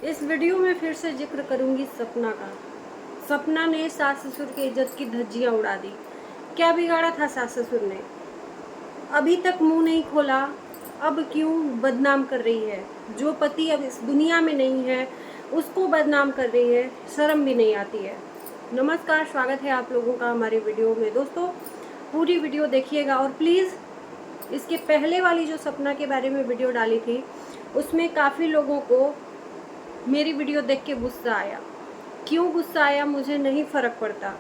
इस वीडियो में फिर से जिक्र करूंगी सपना का। सपना ने सास ससुर की इज्जत की धज्जियां उड़ा दी। क्या बिगाड़ा था सास ससुर ने? अभी तक मुंह नहीं खोला, अब क्यों बदनाम कर रही है? जो पति अब इस दुनिया में नहीं है उसको बदनाम कर रही है, शर्म भी नहीं आती है। नमस्कार, स्वागत है आप लोगों का हमारे वीडियो में। दोस्तों, पूरी वीडियो देखिएगा और प्लीज़ इसके पहले वाली जो सपना के बारे में वीडियो डाली थी उसमें काफ़ी लोगों को मेरी वीडियो देख के गुस्सा आया। क्यों गुस्सा आया मुझे नहीं फ़र्क पड़ता।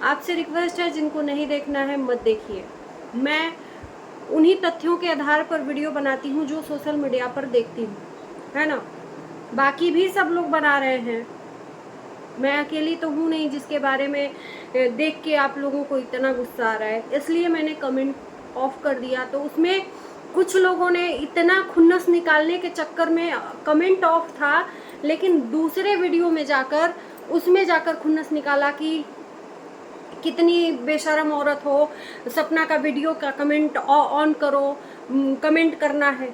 आपसे रिक्वेस्ट है, जिनको नहीं देखना है मत देखिए। मैं उन्हीं तथ्यों के आधार पर वीडियो बनाती हूँ जो सोशल मीडिया पर देखती हूँ, है ना। बाकी भी सब लोग बना रहे हैं, मैं अकेली तो हूँ नहीं जिसके बारे में देख के आप लोगों को इतना गुस्सा आ रहा है। इसलिए मैंने कमेंट ऑफ कर दिया। तो उसमें कुछ लोगों ने इतना खुन्नस निकालने के चक्कर में कमेंट ऑफ था, लेकिन दूसरे वीडियो में जाकर उसमें जाकर खुन्नस निकाला कि कितनी बेशरम औरत हो, सपना का वीडियो का कमेंट ऑन करो, कमेंट करना है।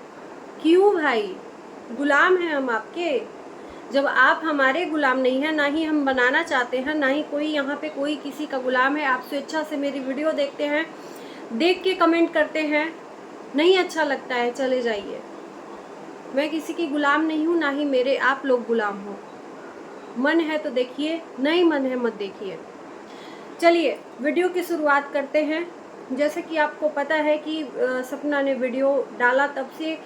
क्यों भाई, गुलाम हैं हम आपके? जब आप हमारे गुलाम नहीं हैं, ना ही हम बनाना चाहते हैं, ना ही कोई यहाँ पे कोई किसी का गुलाम है। आप स्वेच्छा से मेरी वीडियो देखते हैं, देख के कमेंट करते हैं, नहीं अच्छा लगता है चले जाइए। मैं किसी की गुलाम नहीं हूँ, ना ही मेरे आप लोग गुलाम हो। मन है तो देखिए, नहीं मन है मत देखिए। चलिए वीडियो की शुरुआत करते हैं। जैसे कि आपको पता है कि सपना ने वीडियो डाला, तब से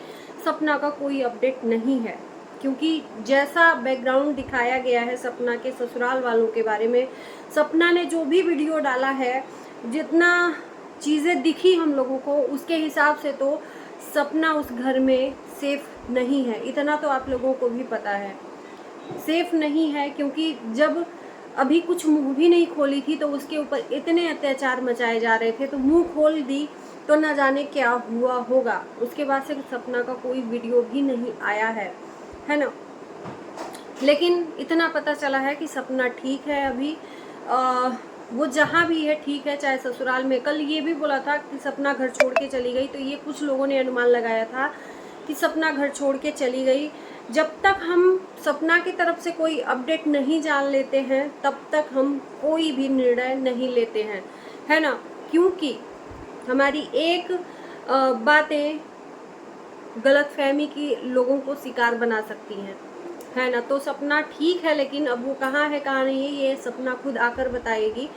सपना का कोई अपडेट नहीं है, क्योंकि जैसा बैकग्राउंड दिखाया गया है सपना के ससुराल वालों के बारे में, सपना ने जो भी वीडियो डाला है, जितना चीज़ें दिखी हम लोगों को, उसके हिसाब से तो सपना उस घर में सेफ नहीं है। इतना तो आप लोगों को भी पता है, सेफ नहीं है। क्योंकि जब अभी कुछ मुंह भी नहीं खोली थी तो उसके ऊपर इतने अत्याचार मचाए जा रहे थे, तो मुंह खोल दी तो न जाने क्या हुआ होगा। उसके बाद से सपना का कोई वीडियो भी नहीं आया है ना। लेकिन इतना पता चला है कि सपना ठीक है अभी। वो जहाँ भी है ठीक है, चाहे ससुराल में। कल ये भी बोला था कि सपना घर छोड़ के चली गई, तो ये कुछ लोगों ने अनुमान लगाया था कि सपना घर छोड़ के चली गई। जब तक हम सपना की तरफ से कोई अपडेट नहीं जान लेते हैं, तब तक हम कोई भी निर्णय नहीं लेते हैं, है ना। क्योंकि हमारी एक बातें गलतफहमी की लोगों को शिकार बना सकती हैं, है ना। तो सपना ठीक है, लेकिन अब वो कहाँ है कहाँ नहीं है ये सपना खुद आकर बताएगी।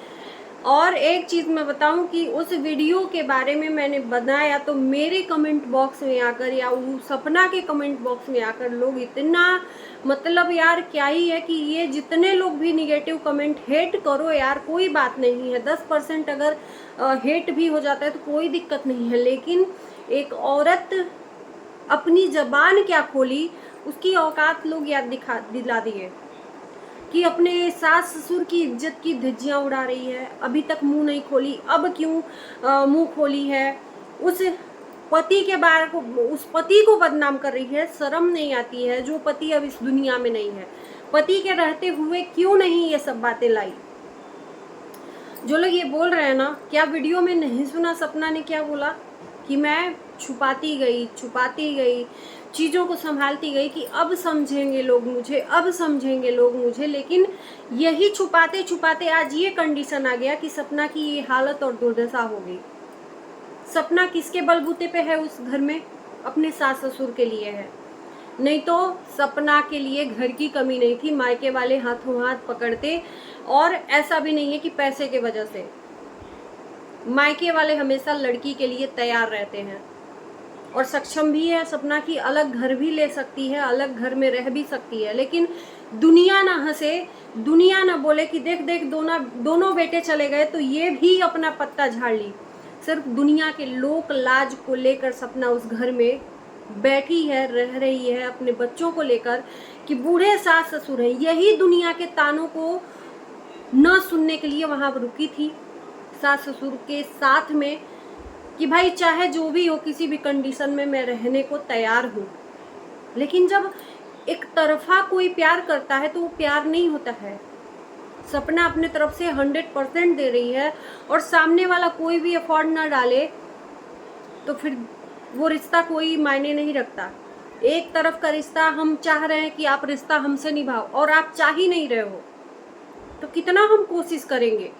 और एक चीज़ मैं बताऊं कि उस वीडियो के बारे में मैंने बनाया तो मेरे कमेंट बॉक्स में आकर या वो सपना के कमेंट बॉक्स में आकर लोग इतना, मतलब यार क्या ही है कि ये जितने लोग भी निगेटिव कमेंट, हेट करो यार, कोई बात नहीं है। 10% अगर हेट भी हो जाता है तो कोई दिक्कत नहीं है, लेकिन एक औरत अपनी जबान क्या खोली, उसकी औकात लोग याद दिला दिए कि अपने सास ससुर की इज्जत की धज्जियां उड़ा रही है। अभी तक मुंह नहीं खोली, अब क्यों मुंह खोली है? उस पति के बारे को, उस पति को बदनाम कर रही है। शर्म नहीं आती है? जो पति अब इस दुनिया में नहीं है, पति के रहते हुए क्यों नहीं ये सब बातें लाई? जो लोग ये बोल रहे हैं ना, क्या वीडियो में नहीं सुना सपना ने क्या बोला कि मैं छुपाती गई चीज़ों को संभालती गई कि अब समझेंगे लोग मुझे, अब समझेंगे लोग मुझे। लेकिन यही छुपाते छुपाते आज ये कंडीशन आ गया कि सपना की ये हालत और दुर्दशा हो गई। सपना किसके बलबूते पे है उस घर में? अपने सास ससुर के लिए है, नहीं तो सपना के लिए घर की कमी नहीं थी। मायके वाले हाथों हाथ पकड़ते, और ऐसा भी नहीं है कि पैसे के वजह से। मायके वाले हमेशा लड़की के लिए तैयार रहते हैं और सक्षम भी है। सपना की अलग घर भी ले सकती है, अलग घर में रह भी सकती है, लेकिन दुनिया ना हंसे, दुनिया ना बोले कि देख देख दोनों बेटे चले गए, तो ये भी अपना पत्ता झाड़ ली। सिर्फ दुनिया के लोक लाज को लेकर सपना उस घर में बैठी है, रह रही है अपने बच्चों को लेकर कि बूढ़े सास ससुर हैं। यही दुनिया के तानों को न सुनने के लिए वहां रुकी थी सास ससुर के साथ में कि भाई चाहे जो भी हो, किसी भी कंडीशन में मैं रहने को तैयार हूँ। लेकिन जब एक तरफा कोई प्यार करता है तो वो प्यार नहीं होता है। सपना अपने तरफ से 100% दे रही है और सामने वाला कोई भी एफर्ट ना डाले तो फिर वो रिश्ता कोई मायने नहीं रखता। एक तरफ का रिश्ता हम चाह रहे हैं कि आप रिश्ता हमसे निभाओ और आप चाह ही नहीं रहे हो, तो कितना हम कोशिश करेंगे।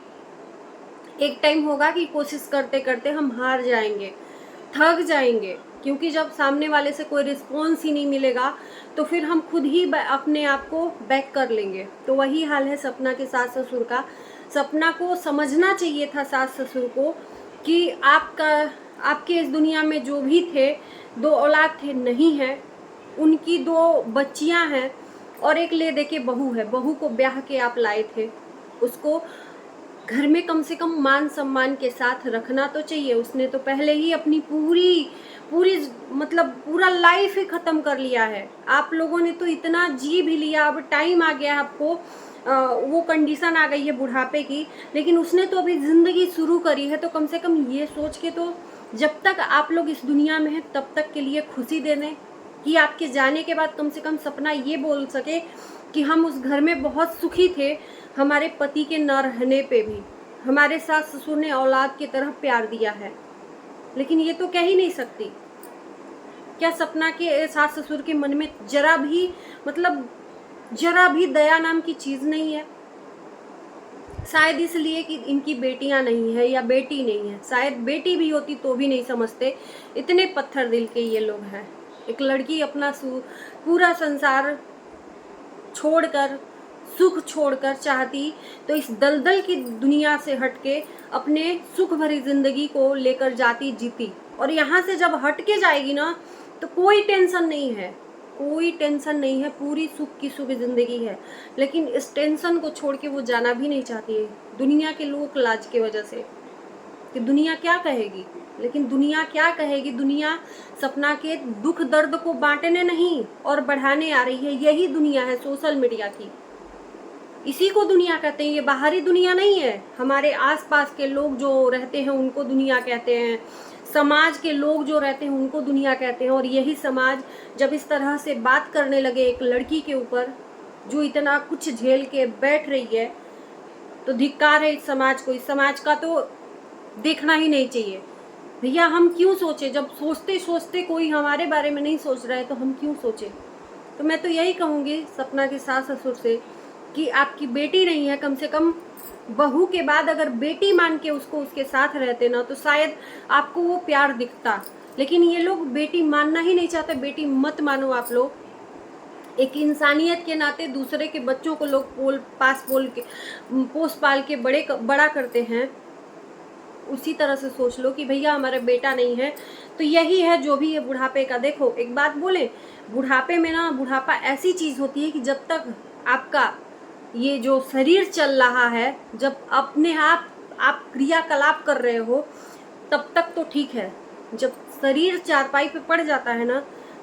एक टाइम होगा कि कोशिश करते करते हम हार जाएंगे, थक जाएंगे, क्योंकि जब सामने वाले से कोई रिस्पॉन्स ही नहीं मिलेगा तो फिर हम खुद ही अपने आप को बैक कर लेंगे। तो वही हाल है सपना के सास ससुर का। सपना को समझना चाहिए था सास ससुर को कि आपके इस दुनिया में जो भी थे, 2 औलाद थे नहीं है, उनकी 2 बच्चियां हैं और एक ले दे के बहू है। बहू को ब्याह के आप लाए थे, उसको घर में कम से कम मान सम्मान के साथ रखना तो चाहिए। उसने तो पहले ही अपनी पूरी पूरी मतलब पूरा लाइफ ही ख़त्म कर लिया है। आप लोगों ने तो इतना जी भी लिया, अब टाइम आ गया है आपको, वो कंडीशन आ गई है बुढ़ापे की, लेकिन उसने तो अभी ज़िंदगी शुरू करी है। तो कम से कम ये सोच के तो जब तक आप लोग इस दुनिया में हैं तब तक के लिए खुशी दे दें कि आपके जाने के बाद कम से कम सपना ये बोल सके कि हम उस घर में बहुत सुखी थे, हमारे पति के न रहने पे भी हमारे सास ससुर ने औलाद की तरह प्यार दिया है। लेकिन ये तो कह ही नहीं सकती। क्या सपना के सास ससुर के मन में जरा भी मतलब जरा भी दया नाम की चीज़ नहीं है? शायद इसलिए कि इनकी बेटियां नहीं है या बेटी नहीं है। शायद बेटी भी होती तो भी नहीं समझते, इतने पत्थर दिल के ये लोग हैं। एक लड़की अपना पूरा संसार छोड़कर, सुख छोड़कर चाहती तो इस दलदल की दुनिया से हटके अपने सुख भरी जिंदगी को लेकर जाती, जीती। और यहाँ से जब हट के जाएगी ना तो कोई टेंशन नहीं है, कोई टेंशन नहीं है, पूरी सुख की सुख जिंदगी है। लेकिन इस टेंशन को छोड़ के वो जाना भी नहीं चाहती है, दुनिया के लोक लाज की वजह से कि दुनिया क्या कहेगी। लेकिन दुनिया क्या कहेगी, दुनिया सपना के दुख दर्द को बांटने नहीं और बढ़ाने आ रही है। यही दुनिया है सोशल मीडिया की, इसी को दुनिया कहते हैं। ये बाहरी दुनिया नहीं है। हमारे आसपास के लोग जो रहते हैं उनको दुनिया कहते हैं, समाज के लोग जो रहते हैं उनको दुनिया कहते हैं। और यही समाज जब इस तरह से बात करने लगे एक लड़की के ऊपर जो इतना कुछ झेल के बैठ रही है, तो धिक्कार है इस समाज को। इस समाज का तो देखना ही नहीं चाहिए। भैया हम क्यों सोचे, जब सोचते सोचते कोई हमारे बारे में नहीं सोच रहा है तो हम क्यों सोचे। तो मैं तो यही कहूँगी सपना के सास ससुर से कि आपकी बेटी नहीं है, कम से कम बहू के बाद अगर बेटी मान के उसको उसके साथ रहते ना तो शायद आपको वो प्यार दिखता। लेकिन ये लोग बेटी मानना ही नहीं चाहते। बेटी मत मानो आप लोग। एक इंसानियत के नाते दूसरे के बच्चों को लोग पोस पाल के बड़ा करते हैं, उसी तरह से सोच लो कि भैया हमारा बेटा नहीं है। तो यही है जो भी है बुढ़ापे का। देखो एक बात बोले, बुढ़ापे में ना, बुढ़ापा ऐसी चीज़ होती है कि जब तक आपका ये जो शरीर चल रहा है, जब अपने आप क्रियाकलाप कर रहे हो तब तक तो ठीक है। जब शरीर चारपाई पे पड़ जाता है ना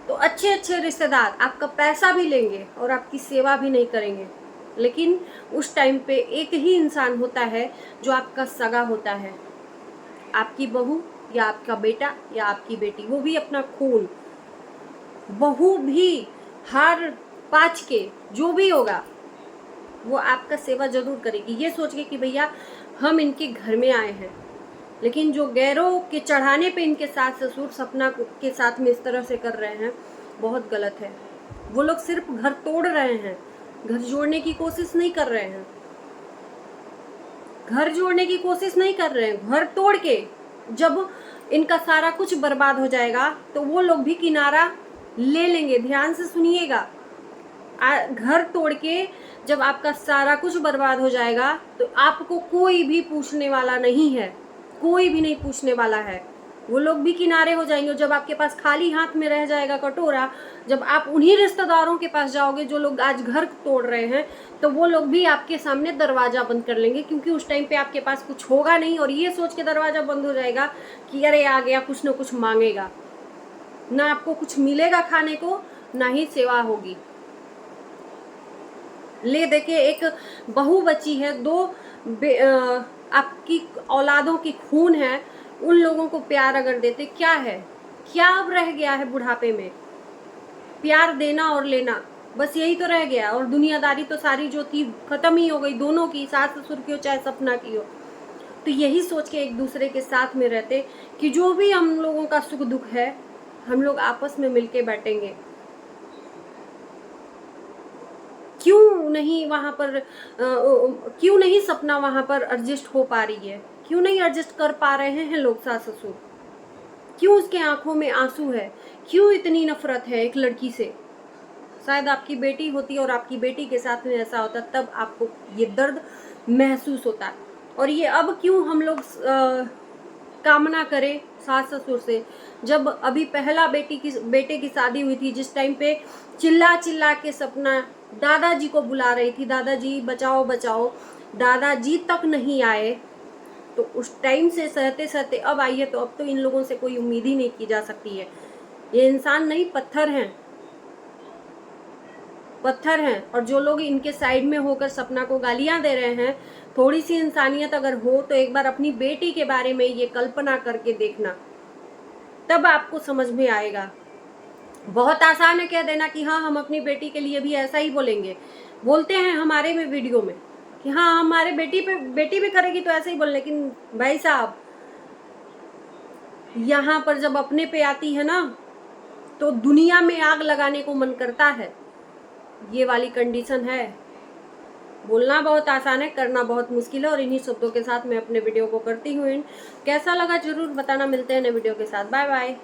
तो अच्छे अच्छे रिश्तेदार आपका पैसा भी लेंगे और आपकी सेवा भी नहीं करेंगे। लेकिन उस टाइम पे एक ही इंसान होता है जो आपका सगा होता है, आपकी बहू या आपका बेटा या आपकी बेटी, वो भी अपना खून। बहू भी हार पाँच के जो भी होगा वो आपका सेवा जरूर करेगी, ये सोच के कि भैया हम इनके घर में आए हैं। लेकिन जो गैरों के चढ़ाने पे इनके सास ससुर सपना के साथ में इस तरह से कर रहे हैं, बहुत गलत है। वो लोग सिर्फ घर तोड़ रहे हैं, घर जोड़ने की कोशिश नहीं कर रहे हैं। घर जोड़ने की कोशिश नहीं कर रहे हैं। घर तोड़ के जब इनका सारा कुछ बर्बाद हो जाएगा तो वो लोग भी किनारा ले लेंगे। ध्यान से सुनिएगा, घर तोड़ के जब आपका सारा कुछ बर्बाद हो जाएगा तो आपको कोई भी पूछने वाला नहीं है, कोई भी नहीं पूछने वाला है। वो लोग भी किनारे हो जाएंगे। जब आपके पास खाली हाथ में रह जाएगा कटोरा, जब आप उन्हीं रिश्तेदारों के पास जाओगे जो लोग आज घर तोड़ रहे हैं, तो वो लोग भी आपके सामने दरवाज़ा बंद कर लेंगे, क्योंकि उस टाइम पे आपके पास कुछ होगा नहीं। और ये सोच के दरवाज़ा बंद हो जाएगा कि अरे आ गया, कुछ ना कुछ मांगेगा। ना आपको कुछ मिलेगा खाने को, ना ही सेवा होगी। ले देखे एक बहू बची है, 2 आपकी औलादों की खून है, उन लोगों को प्यार अगर देते, क्या है, क्या अब रह गया है बुढ़ापे में? प्यार देना और लेना, बस यही तो रह गया। और दुनियादारी तो सारी जो थी खत्म ही हो गई, दोनों की, सास ससुर की हो चाहे सपना की हो। तो यही सोच के एक दूसरे के साथ में रहते कि जो भी हम लोगों का सुख दुख है हम लोग आपस में मिलके बैठेंगे। नहीं वहाँ पर क्यों नहीं सपना वहाँ पर एडजस्ट हो पा रही है, क्यों नहीं एडजस्ट कर पा रहे हैं लोग सास ससुर, क्यों उसके आंखों में आंसू है, क्यों इतनी नफरत है एक लड़की से। शायद आपकी बेटी होती और आपकी बेटी के साथ में ऐसा होता, तब आपको ये दर्द महसूस होता है। और ये अब क्यों हम लोग कामना करें सास ससुर से, जब अभी पहला बेटे की शादी हुई थी, जिस टाइम पे चिल्ला चिल्ला के सपना दादाजी को बुला रही थी, दादाजी बचाओ बचाओ, दादाजी तक नहीं आए, तो उस टाइम से सहते सहते अब आई है, तो अब तो इन लोगों से कोई उम्मीद ही नहीं की जा सकती है। ये इंसान नहीं, पत्थर हैं, पत्थर हैं। और जो लोग इनके साइड में होकर सपना को गालियां दे रहे हैं, थोड़ी सी इंसानियत अगर हो तो एक बार अपनी बेटी के बारे में ये कल्पना करके देखना, तब आपको समझ में आएगा। बहुत आसान है कह देना कि हाँ हम अपनी बेटी के लिए भी ऐसा ही बोलेंगे, बोलते हैं हमारे में वीडियो में कि हाँ हमारे बेटी भी करेगी तो ऐसे ही बोल, लेकिन भाई साहब यहाँ पर जब अपने पे आती है ना, तो दुनिया में आग लगाने को मन करता है। ये वाली कंडीशन है। बोलना बहुत आसान है, करना बहुत मुश्किल है। और इन्हीं शब्दों के साथ मैं अपने वीडियो को करती हूँ। कैसा लगा जरूर बताना। मिलते हैं नए वीडियो के साथ। Bye bye.